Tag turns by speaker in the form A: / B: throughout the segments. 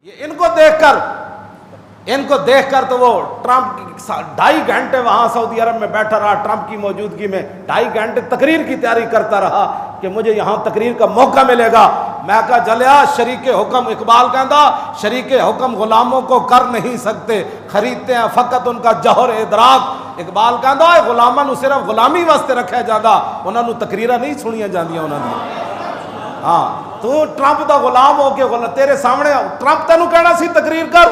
A: ان کو دیکھ کر تو وہ ٹرمپ 2.5 گھنٹے وہاں سعودی عرب میں بیٹھا رہا، ٹرمپ کی موجودگی میں 2.5 گھنٹے تقریر کی تیاری کرتا رہا کہ مجھے یہاں تقریر کا موقع ملے گا۔ میں کہا جلیا شریک حکم، اقبال کہندا شریک حکم غلاموں کو کر نہیں سکتے، خریدتے ہیں فقط ان کا جوہر ادراک۔ اقبال کہندا غلاماں نو صرف غلامی واسطے رکھا جاتا، انہاں نو تقریراں نہیں سنیاں جاندیاں انہاں دی۔ ہاں تو ٹرمپ دا غلام ہو کے تیرے سامنے ٹرمپ تینوں کہنا سی تقریر کر،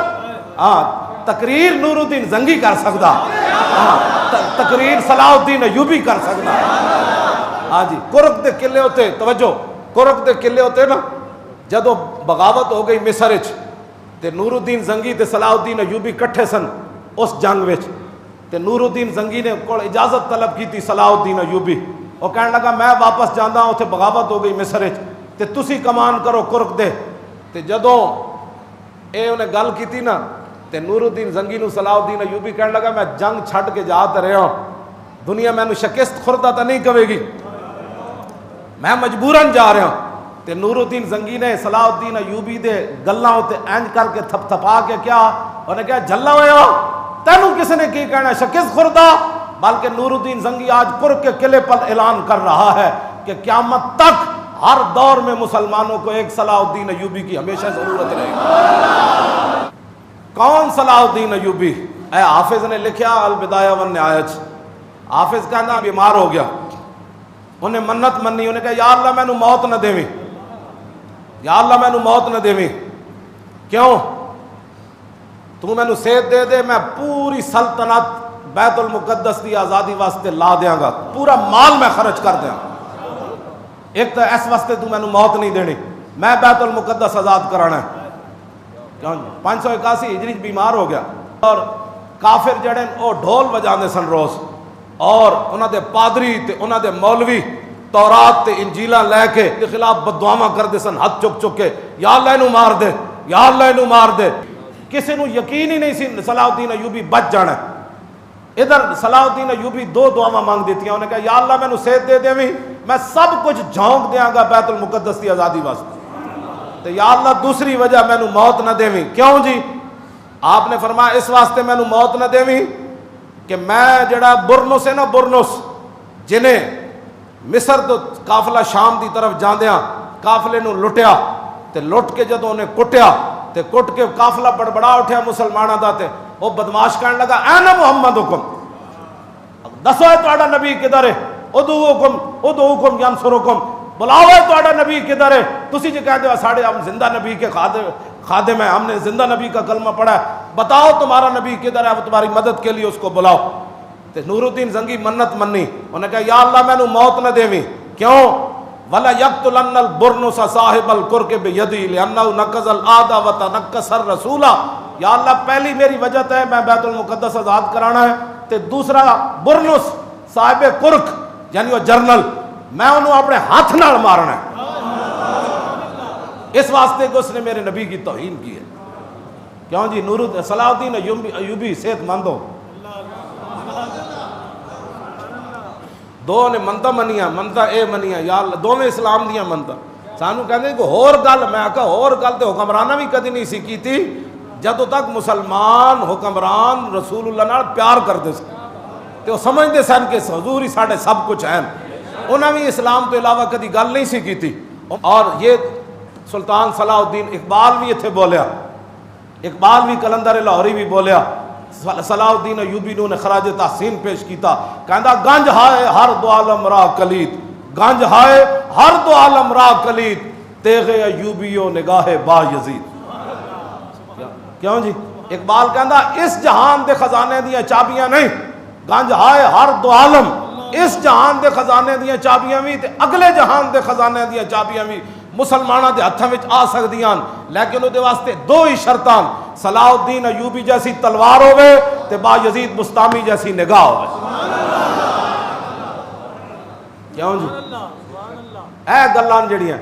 A: ہاں تقریر نور الدین زنگی کر سکتا، ہاں تقریر صلاح الدین ایوبی کر سکتا۔ ہاں جی کرک دے قلعے ہوتے، توجہ کرک دے قلعے ہوتے نا، جدو بغاوت ہو گئی مصر وچ تے نور الدین زنگی تے صلاح الدین ایوبی کٹھے سن اس جنگ وچ، تے نور الدین زنگی نے کول اجازت طلب کی تھی صلاح الدین ایوبی، وہ کہنے لگا میں واپس جانا، اتنے بغاوت ہو گئی مصر وچ تے تسی کمان کرو کرک دے۔ تے جدوں اے انہیں گل کی تھی نا تے نور الدین زنگی نو صلاح الدین ایوبی کہنے لگا میں جنگ چھٹ کے جا تے رہا ہوں، دنیا میں نو شکست خوردہ تا نہیں کہے گی، میں مجبوراً جا رہا ہوں۔ تے نور الدین زنگی نے صلاح الدین ایوبی دے گلاں ہوتے اینج کر کے تھپ تھپا کے کیا انہیں کہا جھلا ہویا تینوں کس نے کی کہنا شکست خوردہ، بلکہ نور الدین زنگی آج کرک کے قلعے پر اعلان کر رہا ہے کہ قیامت تک ہر دور میں مسلمانوں کو ایک صلاح الدین ایوبی کی ہمیشہ ضرورت رہے گی۔ کون صلاح الدین ایوبی؟ اے حافظ نے لکھیا البدایہ والنہایہ، حافظ کہنا بیمار ہو گیا، انہیں منت منی، انہیں کہا یا اللہ میں نو موت نہ دیویں، یا اللہ میں نو موت نہ دیویں، کیوں؟ تو میں نو صحت دے دے، میں پوری سلطنت بیت المقدس دی آزادی واسطے لا دیاں گا، پورا مال میں خرچ کر دیاں، ایک تو اس واسطے تو میں نو موت نہیں دینی، میں بیت المقدس آزاد کرانا ہے۔ 581 ہجری بیمار ہو گیا، اور کافر جڑے او ڈھول بجاندے سن روز، اور انہاں دے پادری تے انہاں دے مولوی تورات تے انجیلاں لے کے دے خلاف بددعاواں کردے سن ہاتھ چک چک کے، یا اللہ انہوں مار دے، یا اللہ انہوں مار دے۔ کسی نو یقین ہی نہیں سی صلاح الدین ایوبی بچ جانا ہے۔ ادھر صلاح الدین ایوبی 2 دعاواں مانگ دیتی ہیں، انہیں کہا یا اللہ میں نو صحت دے دیویں، میں سب کچھ جھونک دیاں گا بیت المقدس کی آزادی واسطے، تو یا اللہ دوسری وجہ میں نو موت نہ دیویں۔ کیوں جی؟ آپ نے فرمایا اس واسطے میں نو موت نہ دیویں کہ میں جڑا برنس ہے نا، برنس جنہیں مصر تو قافلہ شام دی طرف جاندیاں قافلے نو لٹیا، تے لٹ کے جدوں انہیں کٹیا تے کٹ کے قافلہ بڑبڑا اٹھیا مسلماناں دا، تے وہ بدماش کہنے لگا این محمد حکم، دسو ہے تہاڈا نبی کدھر ہے، ادعوکم ینصرکم، بلاؤ ہے تہاڈا نبی کدھر ہے، تسی جو کہتے ہو ساڑھے ہم زندہ نبی کے خادم ہیں، ہم نے زندہ نبی کا کلمہ پڑھا ہے، بتاؤ تمہارا نبی کدھر ہے، وہ تمہاری مدد کے لیے اس کو بلاؤ۔ تے نور الدین زنگی منت منی، انہوں نے کہا یا اللہ میں نو موت نہ دیویں، کیوں؟ وَلَا يَقْتُلَنَّ الْبُرْنُسَ صَاحِبَ الْقُرْقِ بِيَدِهِ لِأَنَّهُ نَقَضَ الْعَهْدَ وَتَنَقَّصَ الرَّسُولَ۔ یا اللہ پہلی میری وجہ ہے میں بیت المقدس آزاد کرانا ہے، تے دوسرا برنس صاحب قرق یعنی وہ جرنل، میں انہوں اپنے ہاتھ نال مارنا ہے، اس واسطے کہ اس نے میرے نبی کی توہین کی ہے۔ کیوں جی؟ صلاح الدین ایوبی صحت مند ہو، دو نے منتا منیاں، منتا اے منیاں، یا اللہ دو میں اسلام دیاں منتا، سانو کہنے ہیں کہ اور گل، میں کہا اور گل تے حکمرانہ بھی کدی نہیں سی کی تھی، جدو تک مسلمان حکمران رسول اللہ نال پیار کرتے سن تے وہ سمجھتے سن کہ حضور ہی ساڑھے سب کچھ ہیں، انہوں نے اسلام تو علاوہ کدی گل نہیں سی کی تھی۔ اور یہ سلطان صلاح الدین اقبال بھی اتھے بولیا، اقبال بھی کلندر لاہوری بھی بولیا، صلاح الدین ایوبی نے خراج تحسین پیش کیتا، کہندا گنج ہائے ہر دو عالم راہ کلید، گنج ہائے ہر دو عالم راہ کلید، تیغ ایوبی و نگاہ با یزید۔ کیوں جی؟ اقبال کہندا اس جہان دے خزانے دیاں چابیاں نہیں، گنج ہائے ہر دو عالم، اس جہان دے خزانے دیاں چابیاں بھی تے اگلے جہان دے خزانے دیاں چابیاں بھی مسلمانہ دے ہتھاں وچ آ سکدیاں، لیکن وہ واسطے 2 ہی شرطاں، صلاح الدین ایوبی جیسی تلوار ہوئے تے با یزید بستامی جیسی نگاہ ہوئے۔ کیوں جی؟ اے گلان جڑیاں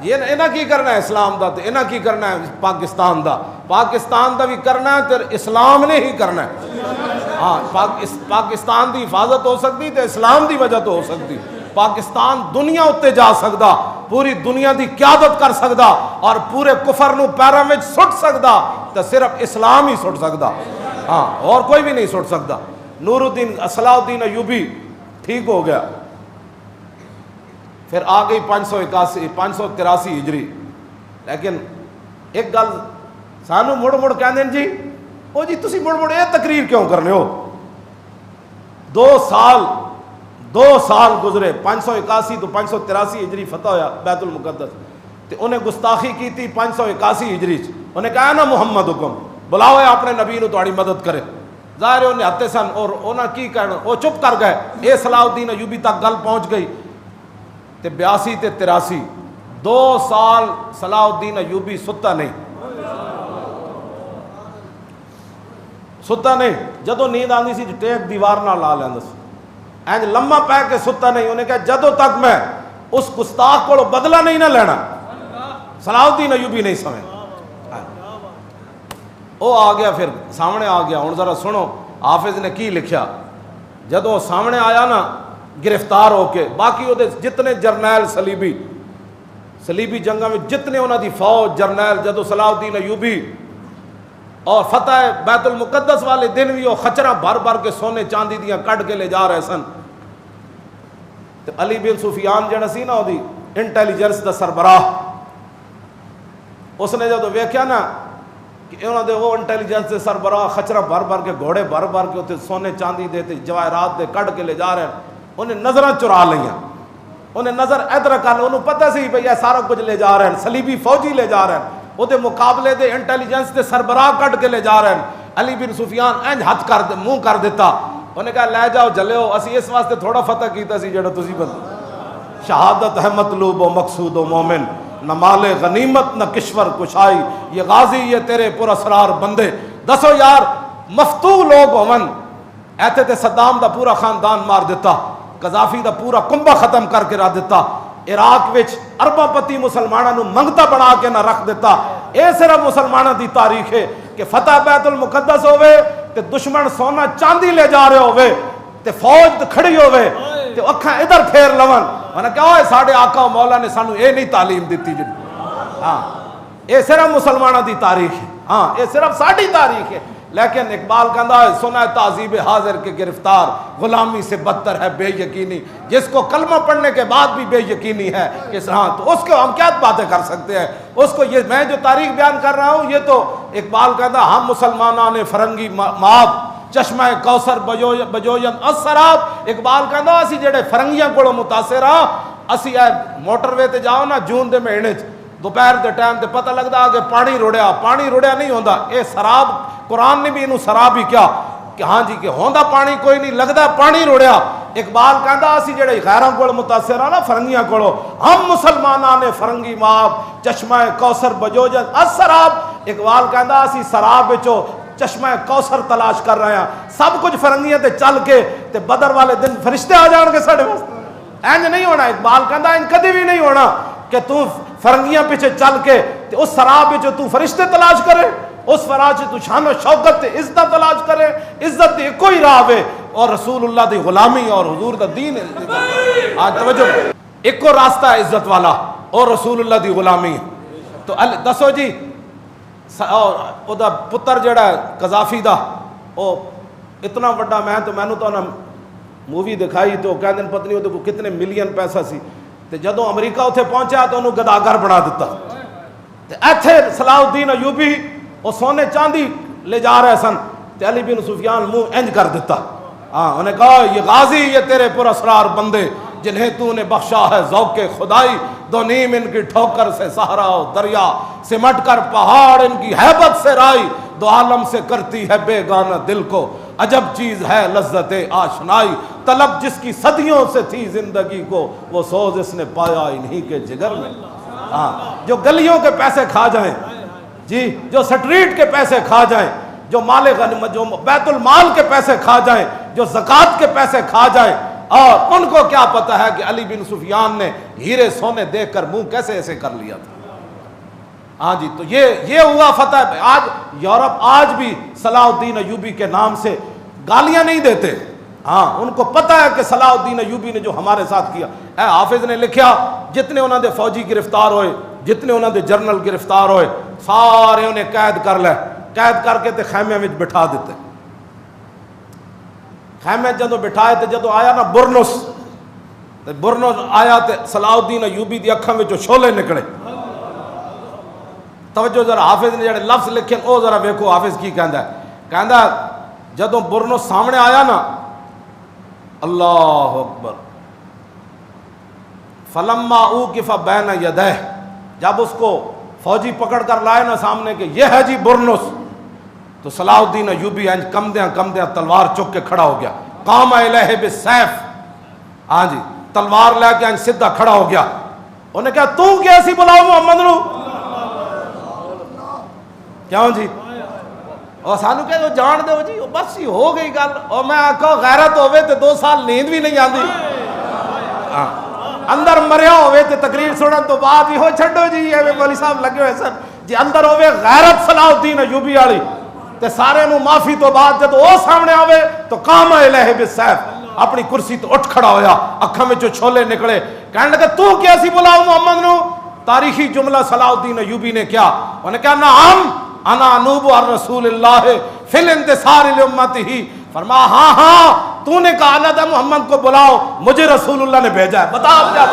A: یہ انہاں کی کرنا ہے اسلام دا، تے انہاں کی کرنا ہے پاکستان دا، پاکستان دا بھی کرنا ہے تے اسلام نے ہی کرنا ہے۔ ہاں پاکستان دی حفاظت ہو سکتی تے اسلام دی وجہ تو ہو سکتی۔ پاکستان دنیا اتنے جا سکتا, پوری دنیا دی قیادت کر سکتا اور پورے کفر نو پیراں وچ سٹ سکتا تو صرف اسلام ہی سٹ سکتا, ہاں اور کوئی بھی نہیں سٹ سکتا. نور الدین صلاح الدین ایوبی ٹھیک ہو گیا, پھر آ گئی 583 ہجری. لیکن ایک گل سانو مڑ مڑ کہندے جی او جی تسی مڑ مڑ یہ تقریر کیوں کرنے ہو. 2 سال گزرے, 581 تو 583 ہجری فتح ہویا بیت المقدس, تے انہیں گستاخی کی تھی 581 ہجری چ. انہیں کہا نا محمد حکم بلاؤ اپنے نبی نو تہاڈی مدد کرے. ظاہر انہیں ہتے سن اور انہاں کی کہنا, وہ چپ کر گئے. اے صلاح الدین ایوبی تک گل پہنچ گئی تے 82 تے 83 2 سال صلاح الدین ایوبی ستا نہیں, ستا نہیں. جدو نیند آندی سی ٹیک دیوار نہ لا لیندا سی, اینج لمما پے کے ستا نہیں. انہیں کہا جدو تک میں اس گستاخ کو بدلہ نہیں نہ لینا صلاح الدین ایوبی نہیں سمجھ. وہ آ گیا, پھر سامنے آ گیا. ہوں ذرا سنو حافظ نے کی لکھیا. جدو سامنے آیا نا گرفتار ہو کے, باقی وہ جتنے جرنیل صلیبی جنگاں میں جتنے انہوں دی فوج جرنیل, جدو صلاح الدین ایوبی اور فتح بیت المقدس والے دن بھی وہ خچرا بھر بھر کے سونے چاندی دیاں کٹ کے لے جا رہے سن. تو علی بن سفیان جڑا سی نا وہ انٹیلیجنس دا سربراہ, اس نے جدو ویکھیا نا کہ انہوں دے وہ انٹیلیجنس دے سربراہ خچرا بھر بھر کے گھوڑے بھر بھر کے اتنے سونے چاندی دے تے جواہرات دے کٹ کے لے جا رہے ہیں, انہیں نظراں چرا لئیاں. انہیں نظر ادھر کر, انہوں پتہ سی بھئی یہ سارا کچھ لے جا رہے ہیں, صلیبی فوجی لے جا رہے ہیں, وہ دے مقابلے دے انٹیلیجنس دے سربراہ کٹ کے لے جا رہے ہیں. علی بن سفیان اینج ہاتھ کر دے منہ کر دیتا. انہیں کہا لے جاؤ جلیو, اسی اس واسطے تھوڑا فتح کیتا سی جڑا تسی بند. شہادت ہے مطلوب و مقصود و مومن, نہ مال غنیمت نہ کشور کشائی, یہ غازی یہ تیرے پر اسرار بندے. دسو یار مفتو لوگ ہومن ایتھے تے صدام دا پورا خاندان مار دیتا, قذافی دا پورا کنبہ ختم کر کے رکھ دیتا, عراق وچ ارباں پتی مسلمانوں نو منگتا بنا کے نہ رکھ دیتا. اے صرف مسلمانوں دی تاریخ ہے کہ فتح بیت المقدس ہوئے تے دشمن سونا چاندی لے جا رہے ہوئے تے فوج کھڑی ہوئے تے اکھاں ادھر پھیر لون. انہاں نے کہا ساڈے آقا و مولا نے سانو اے نہیں تعلیم دیتی جی. ہاں اے صرف مسلمانوں دی تاریخ ہے, ہاں اے صرف ساڈی تاریخ ہے. لیکن اقبال کہندا ہے سنا تہذیب حاضر کے گرفتار, غلامی سے بدتر ہے بے یقینی. جس کو کلمہ پڑھنے کے بعد بھی بے یقینی ہے کہ ہاں, تو اس کو ہم کیا باتیں کر سکتے ہیں. اس کو یہ میں جو تاریخ بیان کر رہا ہوں, یہ تو اقبال کہندا ہم مسلمانوں نے فرنگی ماب چشمہ کوثر بجوین السراب. اقبال کہندا اسی جڑے فرنگیاں کولوں متاثر ہاں, اسی اے موٹر وے تے جاؤ نا جون دے مہینے چ دوپہر دے ٹائم تے پتہ لگدا کہ پانی رڑیا نہیں ہوندا. اے سراب قرآن نے بھی انہوں سراب ہی کیا کہ ہاں جی کہ ہوندا پانی کوئی نہیں, لگدا پانی رڑیا. اقبال کہندا اسی جڑے غیراں کول متاثر ہاں نا فرنگیاں کولوں, ہم مسلماناں نے فرنگی ماب چشمہ کوثر بجوجن السراب. اقبال کہندا اسی سراب وچوں چشمہ کوثر تلاش کر رہے ہیں. سب کچھ فرنگیاں تے چل کے تے بدر والے دن فرشتے آ جان گے ساڈے واسطے. اینج نہیں ہونا. اقبال کہندا ان کدی بھی نہیں ہونا کہ تو فرنگیاں پیچھے چل کے تے اس سراب وچوں تو فرشتے تلاش کرے, اس فراج تو شان و شوکت تے عزت تلاش کرے. عزت دی کوئی راہ ہے اور رسول اللہ دی غلامی اور حضور دا دین ہے. آج توجہ, ایک کو راستہ ہے عزت والا اور رسول اللہ دی غلامی. تو دسو جی او دا پتر جڑا ہے قذافی دا, او اتنا بڑا, مینوں تو نا مووی دکھائی تو کہندے پتنی وہ کتنے ملین پیسہ سی, تے جدوں امریکہ اتنے پہنچا تو انہوں گداگر بنا دیتا. تے ایتھے صلاح الدین ایوبی وہ سونے چاندی لے جا رہے سن, تے علی بن سفیان منہ انج کر دیتا. ہاں انہیں کہا یہ غازی یہ تیرے پر اسرار بندے, جنہیں تو نے بخشا ہے ذوق خدائی. دو نیم ان کی ٹھوکر سے صحرا و دریا, سمٹ کر پہاڑ ان کی ہیبت سے رائی. دو عالم سے کرتی ہے بیگانہ دل کو, عجب چیز ہے لذت آشنائی. طلب جس کی صدیوں سے تھی زندگی کو, وہ سوز اس نے پایا انہی کے جگر میں. ہاں جو گلیوں کے پیسے کھا جائیں جی, جو سٹریٹ کے پیسے کھا جائیں, جو مال غنیمت, جو بیت المال کے پیسے کھا جائیں, جو زکوٰۃ کے پیسے کھا جائیں, اور ان کو کیا پتہ ہے کہ علی بن سفیان نے ہیرے سونے دیکھ کر منہ کیسے ایسے کر لیا تھا. ہاں جی, تو یہ ہوا فتح. آج یورپ آج بھی صلاح الدین ایوبی کے نام سے گالیاں نہیں دیتے, ہاں ان کو پتہ ہے کہ صلاح الدین ایوبی نے جو ہمارے ساتھ کیا. اے حافظ نے لکھیا جتنے انہوں دے فوجی گرفتار ہوئے, جتنے انہوں دے جرنل گرفتار ہوئے, سارے انہیں قید کر لے, قید کر کے تے خیمے میں بٹھا دیتے. خیمے جدو بٹھائے تے جدو آیا نا برنس, تے برنس آیا تے صلاح الدین ایوبی دی اکھاں وچوں شولے نکلے. توجہ ذرا, حافظ نے جڑے لفظ لکھے او ذرا ویکھو حافظ کی کہندا ہے. کہندا جدو برنس سامنے آیا نا, اللہ اکبر, فلما اوقف بین یدیہ, جب اس کو فوجی پکڑ کر لائے نا سامنے کہ یہ ہے جی برنس, تو صلاح الدین ایوبی انج کمدیاں تلوار چک کے کھڑا ہو گیا. قام الیہ بالسیف, ہاں جی تلوار لے کے انج سیدھا کھڑا ہو گیا. انہیں کہا تو کیسی بلاؤ محمد نو, کیوں جی, اور سانو کہ جان دو جی, بس ہی ہو گئی گل. اور میں آکھا غیرت ہوئے تے 2 سال نیند بھی نہیں آندی, اندر مریا ہوئے تے تقریر سنن تو بعد ہی ہو چھڈو جی ایویں مولوی صاحب لگے ہوئے سن جی, اندر ہوئے غیرت صلاح الدین ایوبی والی تے سارے نو معافی تو بعد جب وہ سامنے آوے تو قام الیہ بالسیف, اپنی کرسی تو اٹھ کھڑا ہویا, اکھاں وچوں چھولے نکلے. کہنے لگا تو کیسی بلاؤ محمد نو. تاریخی جملہ صلاح الدین ایوبی نے کیا, انہوں نے کہا نعم انا انوب عن رسول اللہ فی الانتصار لامتہ, فرمایا ہاں ہاں تو نے کہا اللہ محمد کو بلاؤ, مجھے رسول اللہ نے بھیجا ہے. بتا اب کیا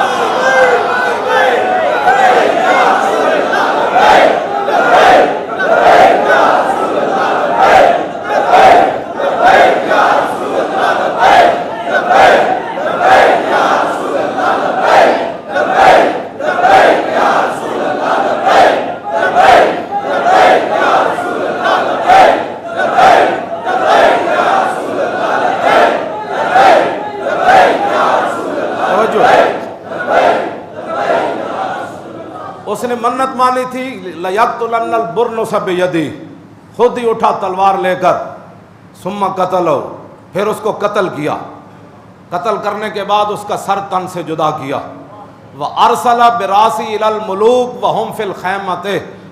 A: اس نے منت مانی تھی لَيَقْتُلَنَّ الْبُرْنُسَ بِيَدِهِ, خود ہی اٹھا تلوار لے کر, ثم قتلو, پھر اس کو قتل کیا. قتل کرنے کے بعد اس کا سر تن سے جدا کیا. وَأَرْسَلَ بِرَاسِهِ إِلَى الْمُلُوكِ وَهُمْ فِي الْخَيْمَةِ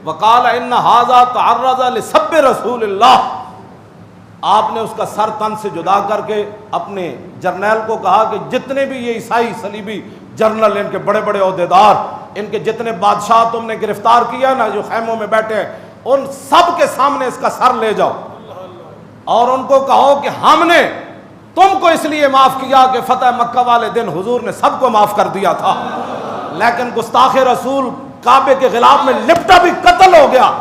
A: وَقَالَ إِنَّ هَذَا تَعَرَّضَ لِسَبِّ رَسُولِ اللَّهِ. آپ نے اس کا سر تن سے جدا کر کے اپنے جرنیل کو کہا کہ جتنے بھی یہ عیسائی صلیبی جرنل, ان کے بڑے بڑے عہدیدار, ان کے جتنے بادشاہ تم نے گرفتار کیا نا جو خیموں میں بیٹھے ہیں, ان سب کے سامنے اس کا سر لے جاؤ اور ان کو کہو کہ ہم نے تم کو اس لیے معاف کیا کہ فتح مکہ والے دن حضور نے سب کو معاف کر دیا تھا, لیکن گستاخ رسول کعبے کے غلاف میں لپٹا بھی قتل ہو گیا,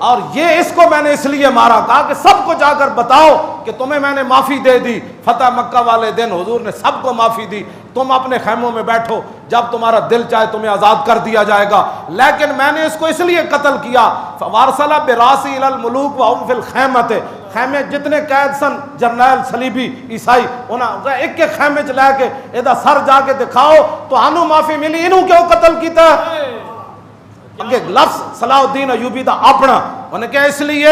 A: اور یہ اس کو میں نے اس لیے مارا. کہا کہ سب کو جا کر بتاؤ کہ تمہیں میں نے معافی دے دی, فتح مکہ والے دن حضور نے سب کو معافی دی, تم اپنے خیموں میں بیٹھو, جب تمہارا دل چاہے تمہیں آزاد کر دیا جائے گا, لیکن میں نے اس کو اس لیے قتل کیا. وارسلہ براسی الی الملوک وهم فی الخیمۃ, خیمے جتنے قید سن جرنیل صلیبی عیسائی, انہاں ایک ایک خیمے چ لے کے ادا سر جا کے دکھاؤ تو ہانو معافی ملی, انہوں کیوں قتل کیتا ہے. اگے لفظ صلاح الدین ایوبی دا اپنا, انہیں کہا اس لیے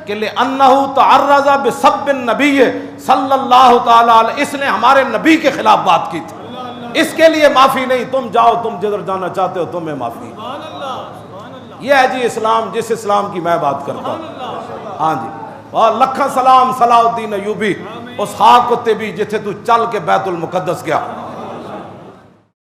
A: کہ لِأَنَّهُ تَعَرَّضَ بِسَبِّ النَّبِيِّ صلی اللہ تعالی علیہ, اس نے ہمارے نبی کے خلاف بات کی تھی, اس کے لیے معافی نہیں. تم جاؤ, تم جدھر جانا چاہتے ہو, تمہیں معافی. یہ ہے جی اسلام, جس اسلام کی میں بات کرتا ہوں. ہاں جی, اور لکھاں سلام صلاح الدین ایوبی, اس خاک کتے بھی جتھے تو چل کے بیت المقدس گیا.